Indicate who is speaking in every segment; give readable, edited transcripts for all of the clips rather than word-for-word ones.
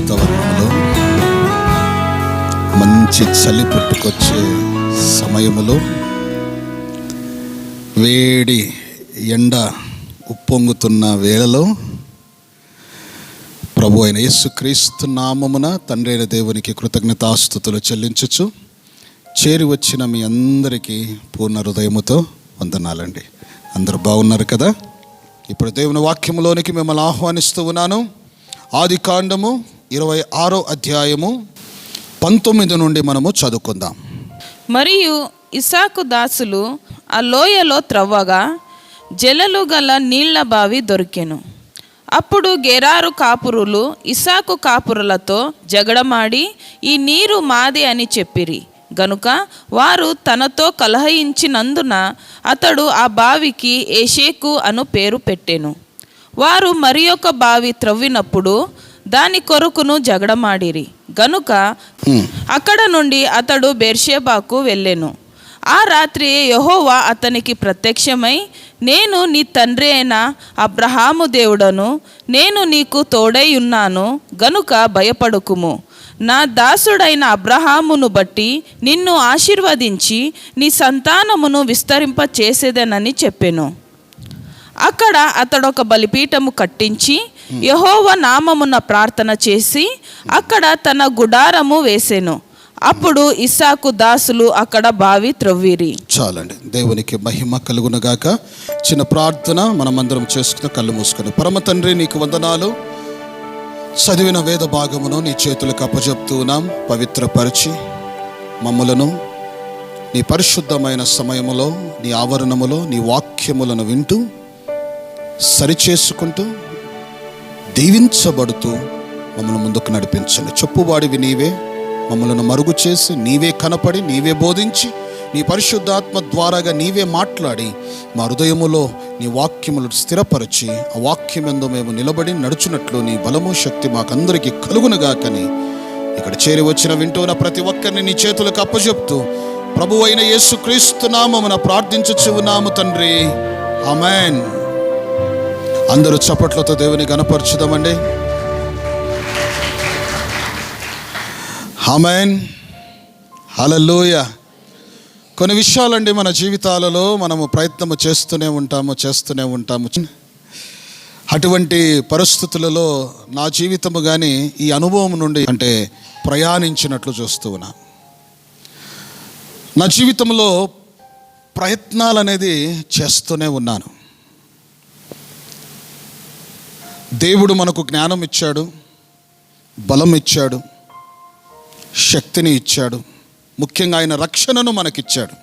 Speaker 1: వాతావరణంలో మంచి చలి పుట్టుకొచ్చే సమయంలో వేడి ఎండ ఉప్పొంగుతున్న వేళలో ప్రభు అయిన యేసుక్రీస్తు నామమున తండ్రి అయిన దేవునికి కృతజ్ఞతాస్తుతులు చెల్లించుచు చేరి వచ్చిన మీ అందరికీ పూర్ణ హృదయముతో వందనాలండి. అందరూ బాగున్నారు కదా? ఇప్పుడు దేవుని వాక్యములోనికి మిమ్మల్ని ఆహ్వానిస్తూ ఉన్నాను. ఆదికాండము 26వ అధ్యాయము 19 నుండి మనము చదువుకుందాం.
Speaker 2: మరియు ఇస్సాకు దాసులు ఆ లోయలో త్రవ్వగా జలలు గల నీళ్ల బావి దొరికెను. అప్పుడు గెరారు కాపురులు ఇస్సాకు కాపురులతో జగడమాడి ఈ నీరు మాది అని చెప్పిరి గనుక వారు తనతో కలహించినందున అతడు ఆ బావికి ఏషేకు అను పేరు పెట్టెను. వారు మరి ఒక బావి త్రవ్వినప్పుడు దాని కొరకును జగడమాడిరి గనుక అక్కడ నుండి అతడు బెర్షెబాకు వెళ్ళెను. ఆ రాత్రి యెహోవా అతనికి ప్రత్యక్షమై, నేను నీ తండ్రి అయిన అబ్రహాము దేవుడను, నేను నీకు తోడై ఉన్నాను గనుక భయపడకుము. నా దాసుడైన అబ్రహామును బట్టి నిన్ను ఆశీర్వదించి నీ సంతానమును విస్తరింప చేసేదనని చెప్పెను. అక్కడ అతడొక బలిపీఠము కట్టించి యెహోవా నామమున ప్రార్థన చేసి అక్కడ తన గుడారము వేసెను. అప్పుడు ఇస్సాకు దాసులు అక్కడ బావి త్రవ్విరి.
Speaker 1: చాలండి. దేవునికి మహిమ కలుగునగాక. చిన్న ప్రార్థన మనమందరం చేసుకుని కళ్ళు మూసుకొని. పరమ తండ్రి, నీకు వందనాలు. చదివిన వేద భాగమును నీ చేతులకు అప్పజెప్తూ ఉన్నాం. పవిత్రపరిచి మమ్ములను నీ పరిశుద్ధమైన సమయములో, నీ ఆవరణములో నీ వాక్యములను వింటూ సరిచేసుకుంటూ దీవించబడుతూ మమ్మల్ని ముందుకు నడిపించండి. చెప్పువాడివి నీవే, మమ్మల్ని మరుగు చేసి నీవే కనపడి నీవే బోధించి నీ పరిశుద్ధాత్మ ద్వారాగా నీవే మాట్లాడి మా హృదయములో నీ వాక్యములు స్థిరపరిచి ఆ వాక్యమందు మేము నిలబడి నడుచున్నట్లు నీ బలము శక్తి మాకందరికీ కలుగునుగాకని ఇక్కడ చేరి వచ్చిన వింటున్న ప్రతి ఒక్కరిని నీ చేతులకు అప్పచెప్తూ ప్రభువు అయిన యేసుక్రీస్తు నామమున ప్రార్థించుచు ఉన్నాము తండ్రి, ఆమేన్. అందరూ చప్పట్లతో దేవుని గణపరచుదామండి. ఆమేన్, హల్లెలూయా. కొన్ని విషయాలండి మన జీవితాలలో మనము ప్రయత్నము చేస్తూనే ఉంటాము. అటువంటి పరిస్థితులలో నా జీవితము కానీ ఈ అనుభవం నుండి అంటే ప్రయాణించినట్లు చూస్తూ ఉన్నా. నా జీవితంలో ప్రయత్నాలు అనేది చేస్తూనే ఉన్నాను. దేవుడు మనకు జ్ఞానం ఇచ్చాడు, బలం ఇచ్చాడు, శక్తిని ఇచ్చాడు. ముఖ్యంగా ఆయన రక్షణను మనకిచ్చాడు.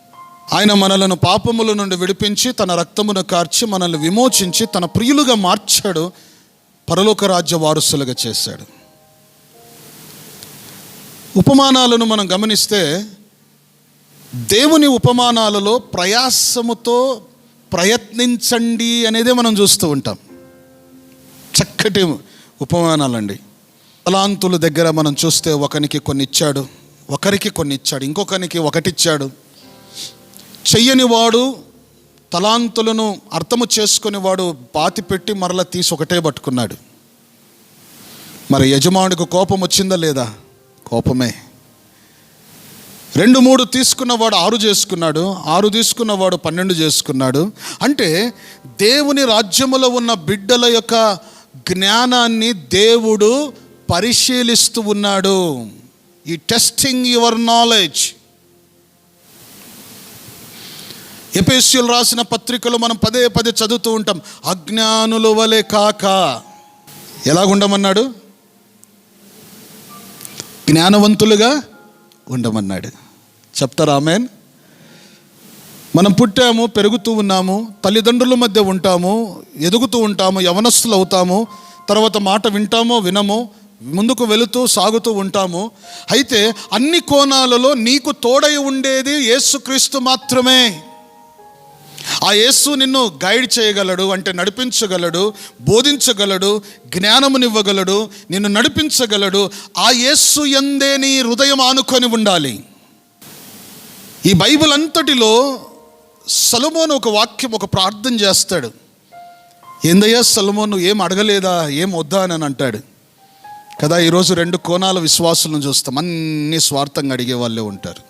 Speaker 1: ఆయన మనలను పాపముల నుండి విడిపించి తన రక్తమును కార్చి మనల్ని విమోచించి తన ప్రియులుగా మార్చాడు, పరలోక రాజ్య వారసులుగా చేశాడు. ఉపమానాలను మనం గమనిస్తే దేవుని ఉపమానాలలో ప్రయాసముతో ప్రయత్నించండి అనేదే మనం చూస్తూ ఉంటాం. చక్కటి ఉపమానాలండి. తలాంతుల దగ్గర మనం చూస్తే ఒకరికి కొన్ని ఇచ్చాడు, ఒకరికి కొన్ని ఇచ్చాడు, ఇంకొకరికి ఒకటిచ్చాడు. చెయ్యని వాడు తలాంతులను అర్థము చేసుకుని వాడు పాతి పెట్టి మరలా తీసి ఒకటే పట్టుకున్నాడు. మరి యజమానుడికి కోపం వచ్చిందా లేదా? కోపమే. 2-3 తీసుకున్నవాడు 6 చేసుకున్నాడు, 6 తీసుకున్నవాడు 12 చేసుకున్నాడు. అంటే దేవుని రాజ్యములో ఉన్న బిడ్డల యొక్క జ్ఞానాన్ని దేవుడు పరిశీలిస్తూ ఉన్నాడు. ఈ టెస్టింగ్ యువర్ నాలెడ్జ్. ఎఫెసీయులు రాసిన పత్రికలో మనం పదే చదువుతూ ఉంటాం, అజ్ఞానుల వలె కాక. ఎలాగుండమన్నాడు? జ్ఞానవంతులుగా ఉండమన్నాడు. చెప్తారా ఆమేన్? మనం పుట్టాము, పెరుగుతూ ఉన్నాము, తల్లిదండ్రుల మధ్య ఉంటాము, ఎదుగుతూ ఉంటాము, యవనస్తులు అవుతాము, తర్వాత మాట వింటామో వినమో, ముందుకు వెళుతూ సాగుతూ ఉంటాము. అయితే అన్ని కోణాలలో నీకు తోడై ఉండేది యేసుక్రీస్తు మాత్రమే. ఆ యేసు నిన్ను గైడ్ చేయగలడు, అంటే నడిపించగలడు, బోధించగలడు, జ్ఞానమునివ్వగలడు, నిన్ను నడిపించగలడు. ఆ యేసు యందే నీ హృదయం ఆనుకొని ఉండాలి. ఈ బైబిల్ అంతటిలో సొలొమోను ఒక వాక్యం, ఒక ప్రార్థన చేస్తాడు. ఏందయ్యా సొలొమోను, ఏం అడగలేదా, ఏం వద్దా అని అంటాడు. కదా. ఈరోజు రెండు కోణాల విశ్వాసులను చూస్తాం. అన్ని స్వార్థంగా అడిగే వాళ్ళే ఉంటారు.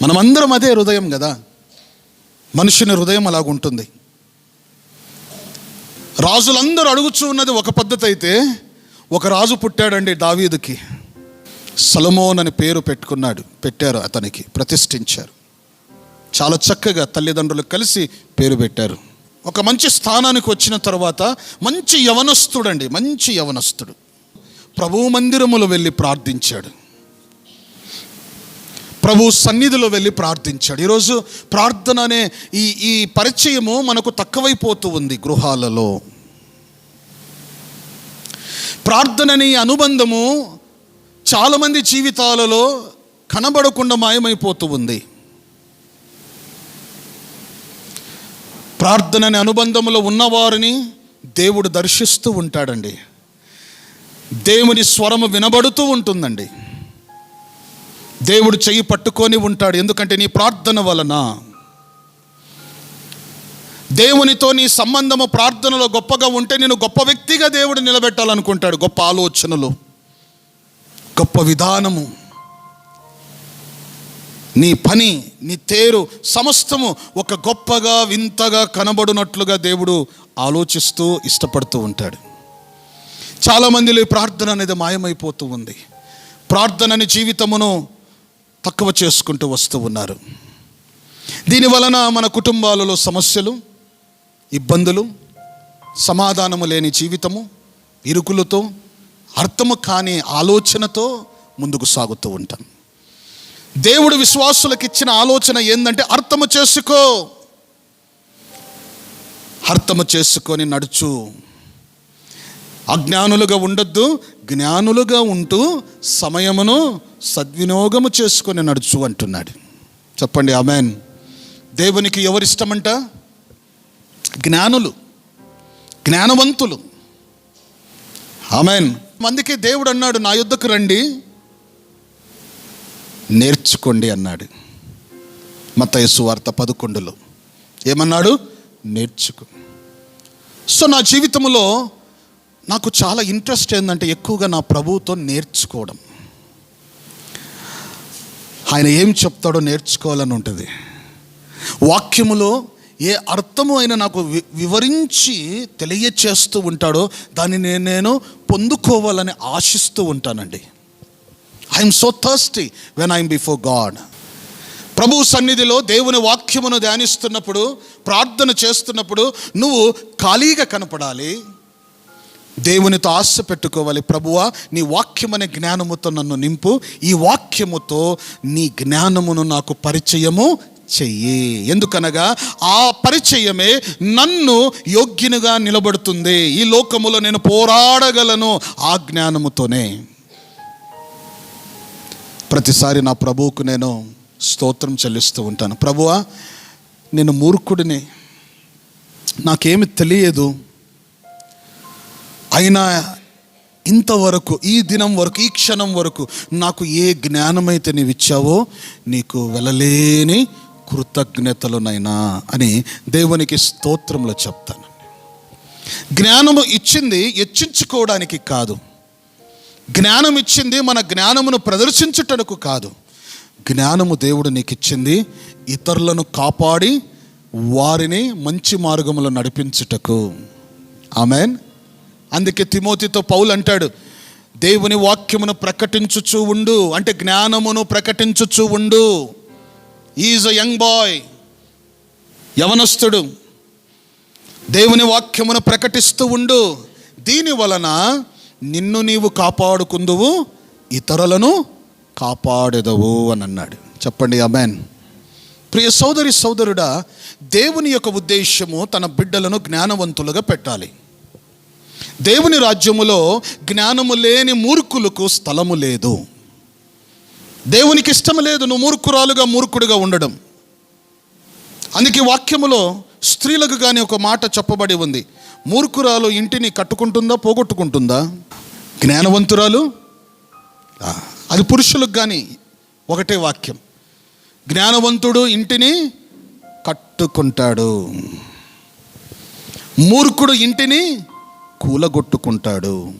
Speaker 1: మనమందరం అదే హృదయం కదా. మనుషుని హృదయం అలాగుంటుంది. రాజులందరూ అడుగుచూ ఉన్నది ఒక పద్ధతి అయితే, ఒక రాజు పుట్టాడండి దావీదుకి. సొలొమోన్ అని పేరు పెట్టారు అతనికి, ప్రతిష్ఠించారు. చాలా చక్కగా తల్లిదండ్రులు కలిసి పేరు పెట్టారు. ఒక మంచి స్థానానికి వచ్చిన తర్వాత మంచి యవనస్తుడు ప్రభు మందిరములో వెళ్ళి ప్రార్థించాడు. ప్రభు సన్నిధిలో వెళ్ళి ప్రార్థించాడు. ఈరోజు ప్రార్థన అనే ఈ పరిచయము మనకు తక్కువైపోతూ ఉంది గృహాలలో. ప్రార్థనని అనుబంధము చాలామంది జీవితాలలో కనబడకుండా మాయమైపోతూ ఉంది. ప్రార్థనని అనుబంధంలో ఉన్నవారిని దేవుడు దర్శిస్తూ ఉంటాడండి. దేవుని స్వరము వినబడుతూ ఉంటుందండి. దేవుడు చెయ్యి పట్టుకొని ఉంటాడు. ఎందుకంటే నీ ప్రార్థన వలన దేవునితో నీ సంబంధము ప్రార్థనలో గొప్పగా ఉంటే నేను గొప్ప వ్యక్తిగా దేవుడు నిలబెట్టాలనుకుంటాడు. గొప్ప ఆలోచనలు, గొప్ప విధానము, నీ పని, నీ తేరు సమస్తము ఒక గొప్పగా వింతగా కనబడినట్లుగా దేవుడు ఆలోచిస్తూ ఇష్టపడుతూ ఉంటాడు. చాలామందిలో ప్రార్థన అనేది మాయమైపోతూ ఉంది. ప్రార్థనని జీవితమును తక్కువ చేసుకుంటూ వస్తూ ఉన్నారు. దీనివలన మన కుటుంబాలలో సమస్యలు, ఇబ్బందులు, సమాధానము లేని జీవితము, ఇరుకులతో, అర్థము కాని ఆలోచనతో ముందుకు సాగుతూ ఉంటాం. దేవుడు విశ్వాసులకు ఇచ్చిన ఆలోచన ఏంటంటే అర్థము చేసుకొని నడుచు. అజ్ఞానులుగా ఉండొద్దు, జ్ఞానులుగా ఉంటూ సమయమును సద్వినియోగము చేసుకొని నడుచు అంటున్నాడు. చెప్పండి ఆమేన్. దేవునికి ఎవరిష్టమంట? జ్ఞానులు, జ్ఞానవంతులు. ఆమేన్. అందుకే దేవుడు అన్నాడు, నా యొద్దకు రండి నేర్చుకోండి అన్నాడు. మత్తయి సువార్త 11లో ఏమన్నాడు? నేర్చుకో. సో నా జీవితంలో నాకు చాలా ఇంట్రెస్ట్ ఏంటంటే ఎక్కువగా నా ప్రభువుతో నేర్చుకోవడం. ఆయన ఏం చెప్తాడో నేర్చుకోవాలని ఉంటుంది. వాక్యములో ఏ అర్థము అయినా నాకు వివరించి తెలియచేస్తూ ఉంటాడో దాన్ని నేను పొందుకోవాలని ఆశిస్తూ ఉంటానండి. I'm so thirsty when I'm before God. ప్రభు సన్నిధిలో దేవుని వాక్యమును ధ్యానిస్తున్నప్పుడు, ప్రార్థన చేస్తున్నప్పుడు నువ్వు ఖాళీగా కనపడాలి. దేవునితో ఆశ పెట్టుకోవాలి. ప్రభువా, నీ వాక్యమనే జ్ఞానముతో నన్ను నింపు. ఈ వాక్యముతో నీ జ్ఞానమును నాకు పరిచయము చెయ్యి. ఎందుకనగా ఆ పరిచయమే నన్ను యోగ్యునిగా నిలబడుతుంది. ఈ లోకములో నేను పోరాడగలను ఆ జ్ఞానముతోనే. ప్రతిసారి నా ప్రభువుకు నేను స్తోత్రం చెల్లిస్తూ ఉంటాను. ప్రభువా, నేను మూర్ఖుడిని, నాకేమి తెలియదు, అయినా ఇంతవరకు, ఈ దినం వరకు, ఈ క్షణం వరకు నాకు ఏ జ్ఞానమైతే నీవు ఇచ్చావో నీకు వెలలేని కృతజ్ఞతలునైనా అని దేవునికి స్తోత్రంలో చెప్తాను. జ్ఞానము ఇచ్చింది హెచ్చించుకోవడానికి కాదు. జ్ఞానం ఇచ్చింది మన జ్ఞానమును ప్రదర్శించుటకు కాదు. జ్ఞానము దేవుడు నీకు ఇచ్చింది ఇతరులను కాపాడి వారిని మంచి మార్గములో నడిపించుటకు. ఆమేన్. అందుకే తిమోతితో పౌలు అంటాడు, దేవుని వాక్యమును ప్రకటించుచూ ఉండు. అంటే జ్ఞానమును ప్రకటించుచూ ఉండు. ఈజ్ అ యంగ్ బాయ్, యవనస్తుడు. దేవుని వాక్యమును ప్రకటిస్తూ ఉండు. దీని వలన నిన్ను నీవు కాపాడుకుందువు, ఇతరులను కాపాడెదవు అని అన్నాడు. చెప్పండి ఆమేన్. ప్రియ సోదరి సోదరుడా, దేవుని యొక్క ఉద్దేశము తన బిడ్డలను జ్ఞానవంతులుగా పెట్టాలి. దేవుని రాజ్యములో జ్ఞానము లేని మూర్ఖులకు స్థలము లేదు. దేవునికి ఇష్టం లేదు నువ్వు మూర్ఖురాలుగా, మూర్ఖుడిగా ఉండడం. అందుకే వాక్యములో స్త్రీలకు కానీ ఒక మాట చెప్పబడి ఉంది, మూర్ఖురాలు ఇంటిని కట్టుకుంటుందా, పోగొట్టుకుంటుందా? జ్ఞానవంతురాలు, అది పురుషులకు కానీ ఒకటే వాక్యం. జ్ఞానవంతుడు ఇంటిని కట్టుకుంటాడు, మూర్ఖుడు ఇంటిని కూలగొట్టుకుంటాడు.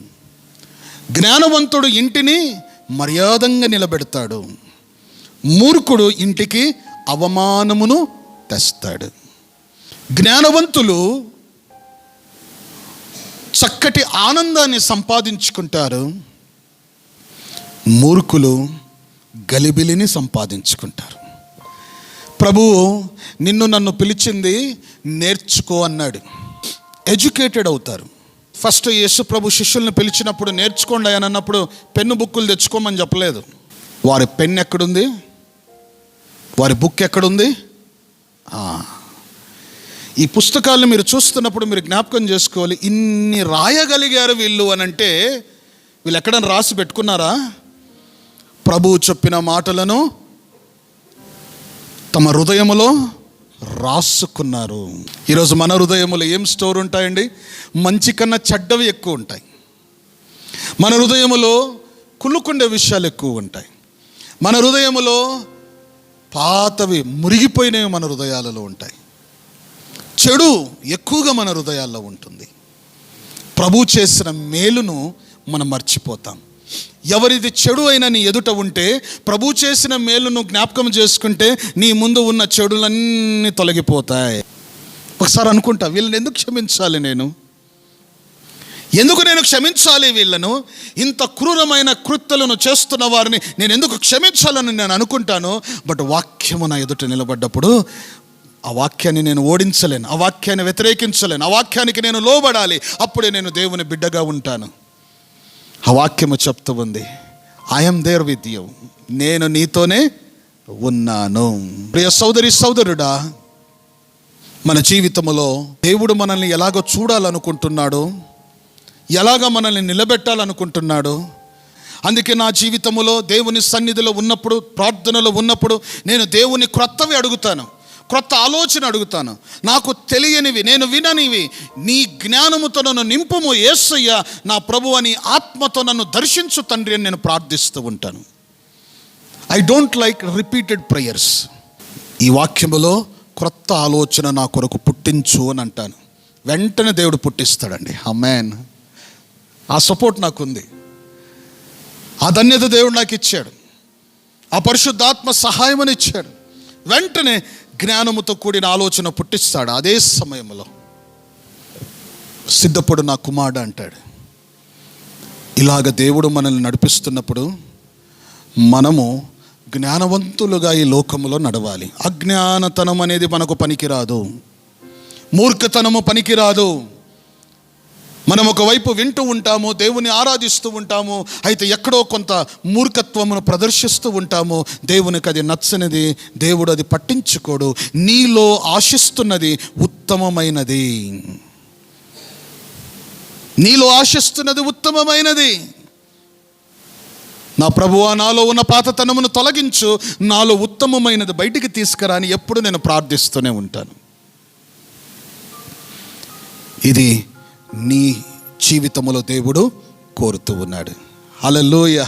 Speaker 1: జ్ఞానవంతుడు ఇంటిని మర్యాదంగా నిలబెడతాడు, మూర్ఖుడు ఇంటికి అవమానమును తెస్తాడు. జ్ఞానవంతులు చక్కటి ఆనందాన్ని సంపాదించుకుంటారు, మూర్ఖులు గలిబిలిని సంపాదించుకుంటారు. ప్రభువు నిన్ను నన్ను పిలిచింది నేర్చుకో అన్నాడు. ఎడ్యుకేటెడ్ అవుతారు. ఫస్ట్ యేసు ప్రభు శిష్యుల్ని పిలిచినప్పుడు నేర్చుకోండి అని అన్నప్పుడు పెన్ను బుక్కులు తెచ్చుకోమని చెప్పలేదు. వారి పెన్ ఎక్కడుంది, వారి బుక్ ఎక్కడుంది? ఈ పుస్తకాలను మీరు చూస్తున్నప్పుడు మీరు జ్ఞాపకం చేసుకోవాలి, ఇన్ని రాయగలిగారు వీళ్ళు అని అంటే వీళ్ళు ఎక్కడైనా రాసి పెట్టుకున్నారా? ప్రభువు చెప్పిన మాటలను తమ హృదయములో రాసుకున్నారు. ఈరోజు మన హృదయములో ఏం స్టోర్ ఉంటాయండి? మంచి కన్నా చెడ్డవి ఎక్కువ ఉంటాయి. మన హృదయములో కుళ్ళుకుండే విషయాలు ఎక్కువ ఉంటాయి. మన హృదయములో పాతవి మురిగిపోయినవి మన హృదయాలలో ఉంటాయి. చెడు ఎక్కువగా మన హృదయాల్లో ఉంటుంది. ప్రభు చేసిన మేలును మనం మర్చిపోతాం. ఎవరిది చెడు అయినా నీ ఎదుట ఉంటే ప్రభు చేసిన మేలును జ్ఞాపకం చేసుకుంటే నీ ముందు ఉన్న చెడులన్నీ తొలగిపోతాయి. ఒకసారి అనుకుంటా, వీళ్ళని ఎందుకు క్షమించాలి, ఎందుకు నేను క్షమించాలి వీళ్ళను? ఇంత క్రూరమైన కృత్యాలను చేస్తున్న వారిని నేను ఎందుకు క్షమించాలని నేను అనుకుంటాను. బట్ వాక్యము నా ఎదుట నిలబడ్డప్పుడు ఆ వాక్యాన్ని నేను ఓడించలేను, ఆ వాక్యాన్ని వ్యతిరేకించలేను, ఆ వాక్యానికి నేను లోబడాలి. అప్పుడే నేను దేవుని బిడ్డగా ఉంటాను. ఆ వాక్యము చెప్తూ ఉంది, ఐఎమ్ దేర్ విత్ యూ, నేను నీతోనే ఉన్నాను. ప్రియ సోదరి సోదరుడా, మన జీవితంలో దేవుడు మనల్ని ఎలాగో చూడాలనుకుంటున్నాడు, ఎలాగ మనల్ని నిలబెట్టాలనుకుంటున్నాడు. అందుకే నా జీవితంలో దేవుని సన్నిధిలో ఉన్నప్పుడు, ప్రార్థనలో ఉన్నప్పుడు నేను దేవుని క్రొత్తవి అడుగుతాను, క్రొత్త ఆలోచన అడుగుతాను. నాకు తెలియనివి, నేను విననివి నీ జ్ఞానముతో నన్ను నింపుము యేసయ్య, నా ప్రభువు అని ఆత్మతో నన్ను దర్శించు తండ్రి అని నేను ప్రార్థిస్తూ ఉంటాను. I don't like repeated prayers. ఈ వాక్యములో క్రొత్త ఆలోచన నా కొరకు పుట్టించు అని అంటాను. వెంటనే దేవుడు పుట్టిస్తాడండి. ఆమేన్. ఆ సపోర్ట్ నాకుంది, ఆ ధన్యత దేవుడు నాకు ఇచ్చాడు, ఆ పరిశుద్ధాత్మ సహాయం అని ఇచ్చాడు. వెంటనే జ్ఞానముతో కూడిన ఆలోచన పుట్టిస్తాడు. అదే సమయంలో సిద్ధపడు నా కుమారుడు అంటాడు. ఇలాగ దేవుడు మనల్ని నడిపిస్తున్నప్పుడు మనము జ్ఞానవంతులుగా ఈ లోకములో నడవాలి. అజ్ఞానతనం అనేది మనకు పనికిరాదు, మూర్ఖతనము పనికిరాదు. మనం ఒకవైపు వింటూ ఉంటాము, దేవుని ఆరాధిస్తూ ఉంటాము, అయితే ఎక్కడో కొంత మూర్ఖత్వమును ప్రదర్శిస్తూ ఉంటాము. దేవునికి అది నచ్చనిది, దేవుడు అది పట్టించుకోడు. నీలో ఆశిస్తున్నది ఉత్తమమైనది, నీలో ఆశిస్తున్నది ఉత్తమమైనది. నా ప్రభువా, నాలో ఉన్న పాతతనమును తొలగించు, నాలో ఉత్తమమైనది బయటికి తీసుకురా అని ఎప్పుడు నేను ప్రార్థిస్తూనే ఉంటాను. ఇది నీ జీవితంలో దేవుడు కోరుతూ ఉన్నాడు. హల్లెలూయా.